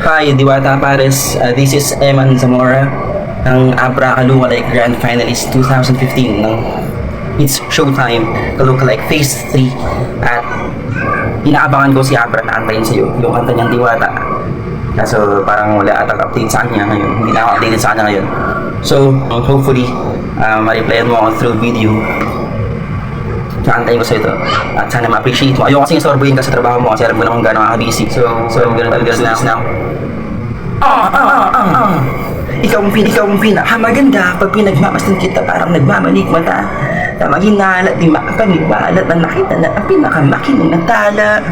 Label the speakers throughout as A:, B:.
A: Hi, Diwata Pares. This is Eman Zamora ng Abra Kalukalike Grand Finalist 2015 ng It's Showtime Kalukalike Phase 3 at inaabangan ko si Abra na antayin sa'yo yung kanta niyang Diwata. Kaso parang wala atang update sa kanya ngayon. Hindi na ako updated sa kanya ngayon. So, hopefully, ma-replyan mo ako through video. Antayin ko sa ito at sana ma-appreciate mo. Ayoko kasing sorboyin ka sa trabaho mo kasi alam ko naman gano'n ka-busy. So I'm gonna do this now. Ikaw ang pinakamaganda pag pinagmamasdan kita parang nagmamanik mata. Tamang hinala, di makapaniwala na nakita na ang pinakamakinong na tala.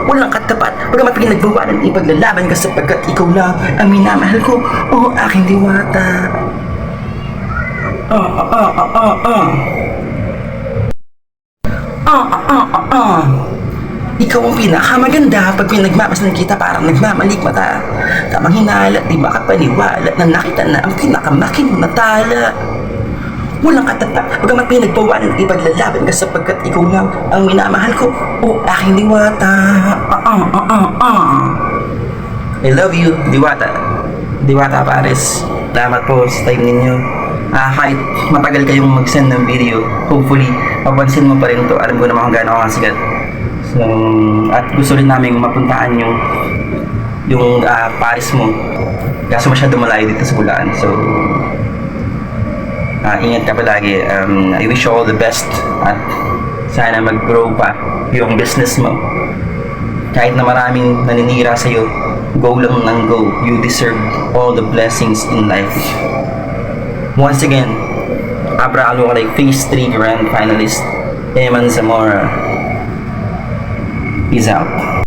A: Walang katapat, bagamat pinagbawalan ipaglalaban ka sapagkat ikaw lang ang minamahal ko. Oh, aking Diwata. Ikaw ang pinakamaganda pag pinagmamasdan kita parang nagmamalik mata. Tamang hinala, di makapaniwala na nakita na ang pinakamakinong na tala. Walang katapat, bagamat pinagbawalan ipaglalaban ka sapagkat ikaw lang ang minamahal ko. Oh, aking Diwata. I love you, Diwata. Diwata Pares. Salamat po sa time ninyo. Kahit matagal kayong mag-send ng video, hopefully, mapansin mo pa rin to. Alam ko naman kung gaano ako kasigat. So, at gusto rin namin mapuntaan yung Paris mo. Kaso masyado malayo dito sa Bulaan. So, ingat ka palagi. I wish you all the best. At sana mag-grow pa yung business mo. Kahit na maraming naninira sa'yo, go lang ng go. You deserve all the blessings in life. Once again, Abra Kalukalike Phase 3 Grand Finalist, Eman Zamora. Peace out.